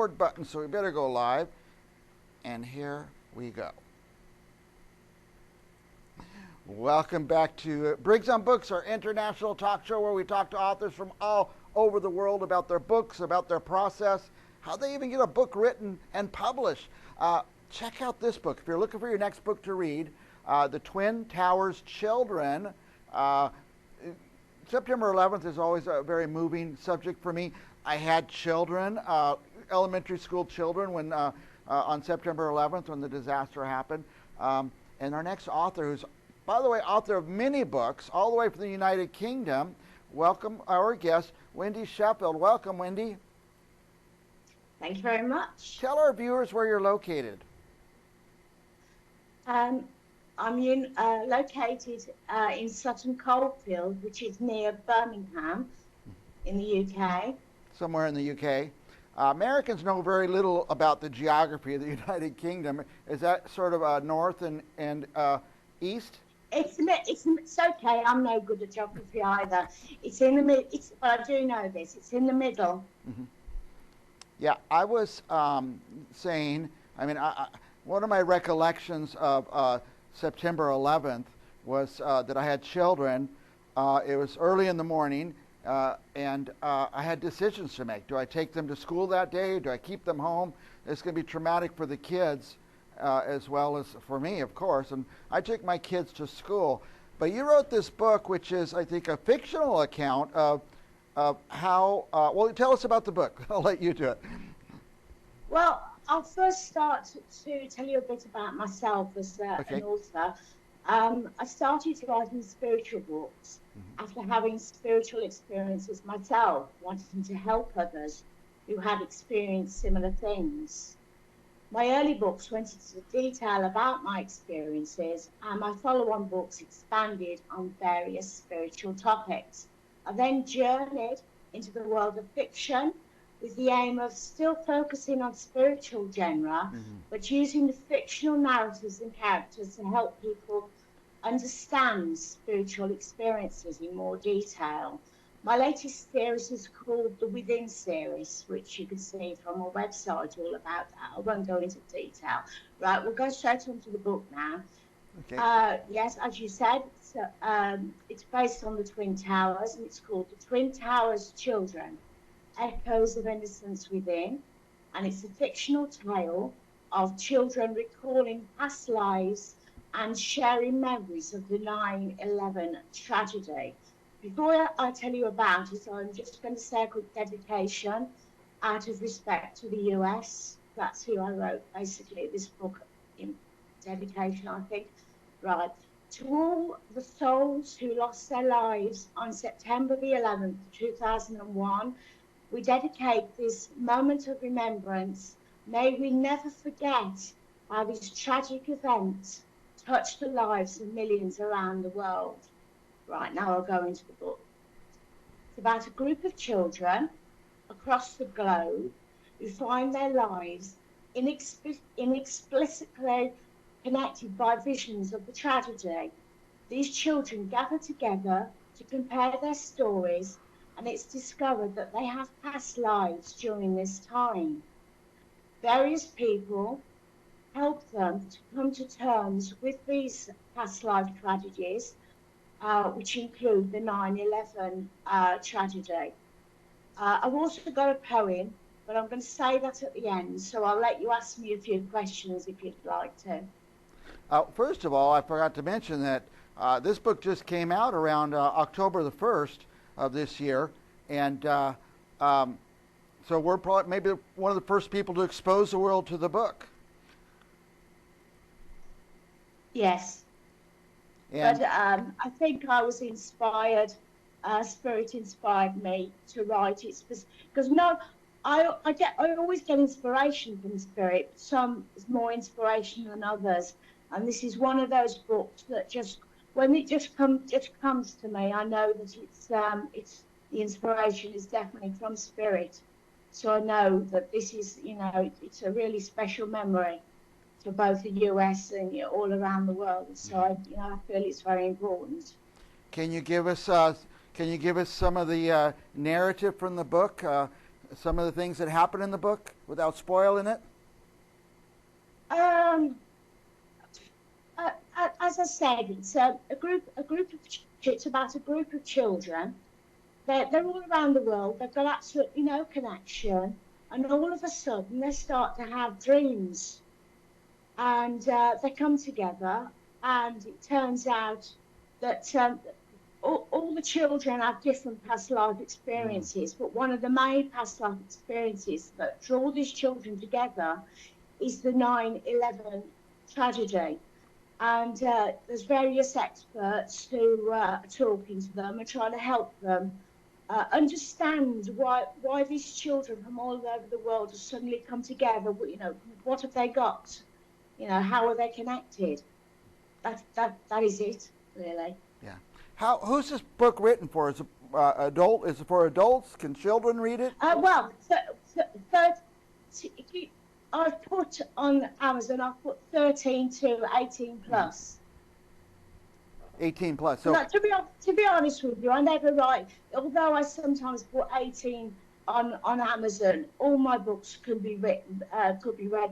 Record button, so we better go live. And here we go. Welcome back to Briggs on Books, our international talk show where we talk to authors from all over the world about their books, about their process, how they even get a book written and published. Check out this book. If you're looking for your next book to read, The Twin Towers Children. September 11th is always a very moving subject for me. I had children, elementary school children, when on September 11th when the disaster happened. And our next author, who's, by the way, author of many books, all the way from the United Kingdom, welcome our guest, Wendy Sheffield. Welcome, Wendy. Thank you very much. Tell our viewers where you're located. I'm located in Sutton Coldfield, which is near Birmingham in the UK. Somewhere in the UK. Americans know very little about the geography of the United Kingdom. Is that sort of north and east? It's okay. I'm no good at geography either. It's in the mid. But I do know this. It's in the middle. Mm-hmm. Yeah, I was saying. I mean, one of my recollections of September 11th was that I had children. It was early in the morning. And I had decisions to make. Do I take them to school that day? Do I keep them home? It's going to be traumatic for the kids as well as for me, of course. And I took my kids to school. But you wrote this book, which is, I think, a fictional account of how, well, tell us about the book. I'll let you do it. Well, I'll first start to tell you a bit about myself as Okay. an author. I started writing spiritual books after having spiritual experiences myself, wanting to help others who had experienced similar things. My early books went into detail about my experiences, and my follow-on books expanded on various spiritual topics. I then journeyed into the world of fiction with the aim of still focusing on spiritual genre, but using the fictional narratives and characters to help people understand spiritual experiences in more detail. My latest series is called the Within series, which you can see from our website all about that. I won't go into detail. Right, we'll go straight on to the book now. Okay. Yes, as you said, it's based on the Twin Towers, and it's called The Twin Towers Children, Echoes of Innocence Within, and it's a fictional tale of children recalling past lives and sharing memories of the 9/11 tragedy. Before I tell you about it, I'm just going to say a quick dedication out of respect to the US. That's who I wrote basically this book in dedication, I think. Right. To all the souls who lost their lives on September the 11th, 2001, we dedicate this moment of remembrance. May we never forget how these tragic events touched the lives of millions around the world. Right, now I'll go into the book. It's about a group of children across the globe who find their lives inexplicably connected by visions of the tragedy. These children gather together to compare their stories, and it's discovered that they have past lives during this time. Various people help them to come to terms with these past life tragedies, which include the 9/11 tragedy. I've also got a poem, but I'm going to say that at the end, so I'll let you ask me a few questions if you'd like to. First of all, I forgot to mention that this book just came out around October the 1st of this year, and so we're probably maybe one of the first people to expose the world to the book. Yes. And But I think I was inspired, Spirit inspired me to write it. Because I always get inspiration from Spirit. Some is more inspiration than others. And this is one of those books that just, when it just comes to me, I know that it's the inspiration is definitely from Spirit. So I know that this is, it's a really special memory for both the US and all around the world. So I feel it's very important. can you give us some of the narrative from the book? some of the things that happen in the book without spoiling it? As I said, it's a group of it's about a group of children. They're all around the world. They've got absolutely no connection, and all of a sudden they start to have dreams, and they come together, and it turns out that all the children have different past life experiences, but one of the main past life experiences that draw these children together is the 9/11 tragedy. And there's various experts who are talking to them and trying to help them understand why these children from all over the world have suddenly come together. You know, what have they got? You know, how are they connected? That is it, really. Yeah. Who's this book written for? Is it Is it for adults? Can children read it? Well, I've put on Amazon. I've put 13 to 18 plus. 18 plus. So no, to be honest with you, I never write. Although I sometimes put 18 on Amazon, all my books could be read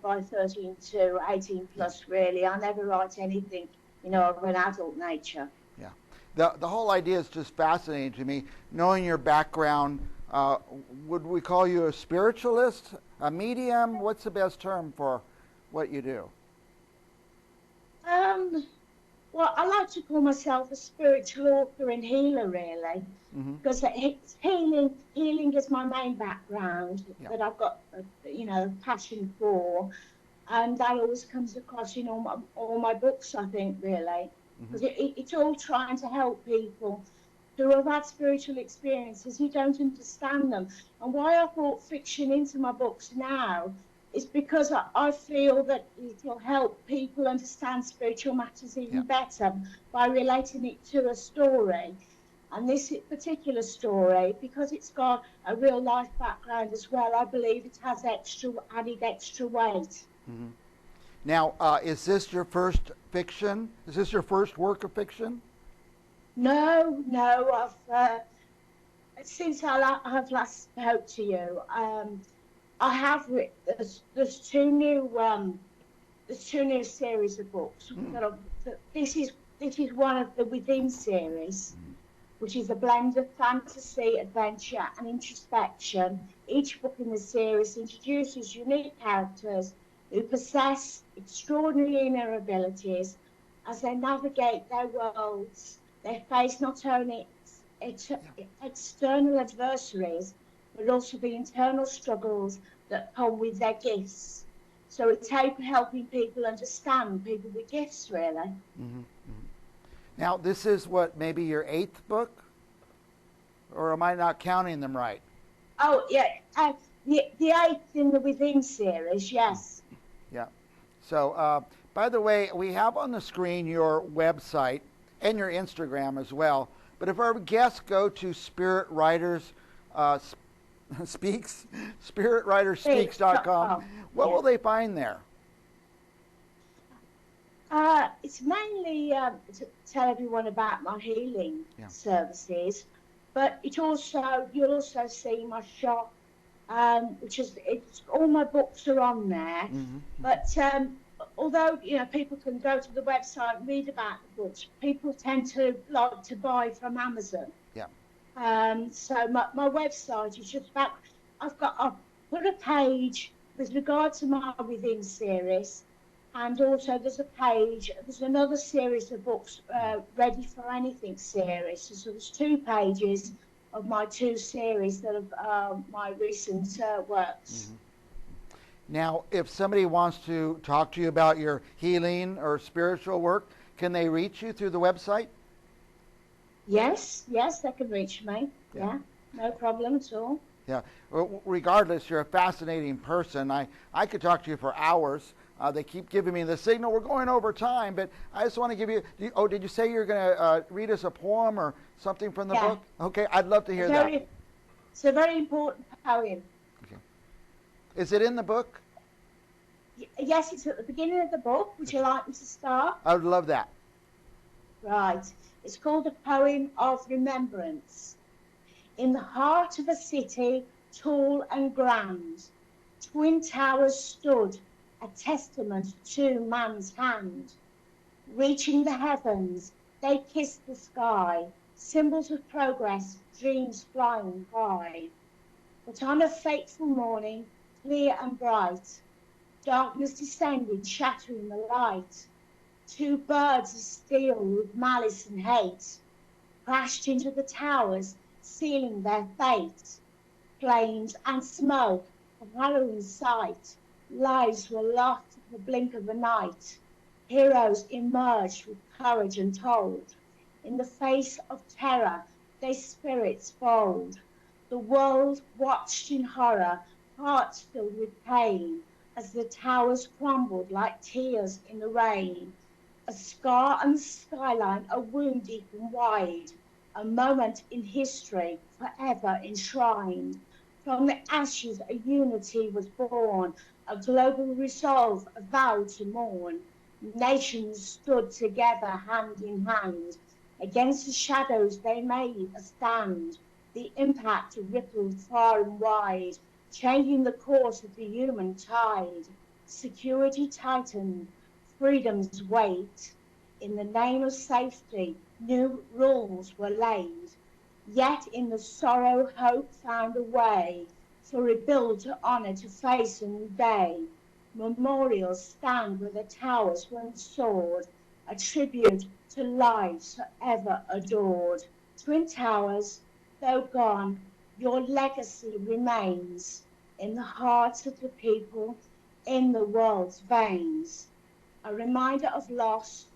by 13 to 18 plus. Really, I never write anything, you know, of an adult nature. Yeah, the whole idea is just fascinating to me. Knowing your background, would we call you a spiritualist, a medium? What's the best term for what you do? Well, I like to call myself a spiritual author and healer, really, because healing is my main background that I've got, you know, passion for, and that always comes across in all my books, I think, really, because it's all trying to help people who have had spiritual experiences who don't understand them. And why I brought fiction into my books now is because I feel that it will help people understand spiritual matters even better by relating it to a story. And this particular story, because it's got a real life background as well, I believe it has added extra weight. Now, is this your first fiction? Is this your first work of fiction? No, I've since I've last spoke to you, I have written. There's two new series of books. This is one of the Within series, which is a blend of fantasy, adventure, and introspection. Each book in the series introduces unique characters who possess extraordinary inner abilities. As they navigate their worlds, they face not only external adversaries, but also the internal struggles that come with their gifts. So it's helping people understand, people with gifts, really. Now, this is what, maybe your 8th book? Or am I not counting them right? Oh, yeah. The 8th in the Within series, yes. Yeah. So, by the way, we have on the screen your website and your Instagram as well. But if our guests go to spiritwriterspeaks.com, what will they find there? It's mainly to tell everyone about my healing services, but you'll also see my shop, which is all my books are on there. But although, you know, people can go to the website and read about the books, people tend to like to buy from Amazon. So my website is just about, I've put a page with regard to my Within series, and also there's another series of books, Ready for Anything series. So there's 2 pages of my 2 series that are my recent works. Now, if somebody wants to talk to you about your healing or spiritual work, can they reach you through the website? Yes, they can reach me. Yeah, no problem at all. Yeah, well, regardless, you're a fascinating person. I could talk to you for hours. They keep giving me the signal. We're going over time, but I just want to give you, did you say you're going to read us a poem or something from the book? Okay, I'd love to hear that. It's a very important poem. Okay. Is it in the book? Yes, it's at the beginning of the book. Would you like me to start? I would love that. Right. It's called A Poem of Remembrance. In the heart of a city tall and grand. Twin towers stood, a testament to man's hand. Reaching the heavens, they kissed the sky, symbols of progress, dreams flying high. But on a fateful morning, clear and bright, darkness descended, shattering the light. Two birds of steel with malice and hate crashed into the towers, sealing their fate. Flames and smoke, a harrowing sight. Lives were lost in the blink of an night. Heroes emerged with courage untold. In the face of terror, their spirits bold. The world watched in horror, hearts filled with pain, as the towers crumbled like tears in the rain. A scar on the skyline, a wound deep and wide, a moment in history forever enshrined. From the ashes a unity was born, a global resolve, a vow to mourn. Nations stood together hand in hand. Against the shadows they made a stand. The impact rippled far and wide, changing the course of the human tide. Security tightened, freedom's weight. In the name of safety, new rules were laid. Yet in the sorrow, hope found a way for rebuild to honor to face a new day. Memorials stand where the towers once soared, a tribute to lives forever adored. Twin Towers, though gone, your legacy remains in the hearts of the people, in the world's veins. A reminder of loss,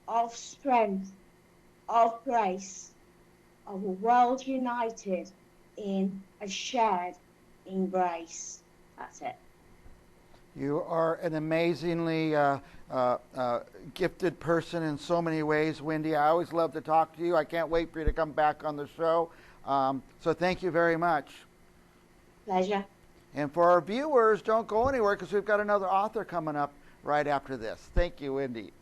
of strength, of grace, of a world united in a shared embrace. That's it. You are an amazingly gifted person in so many ways, Wendy. I always love to talk to you. I can't wait for you to come back on the show. So thank you very much. Pleasure. And for our viewers, don't go anywhere because we've got another author coming up right after this. Thank you, Wendy.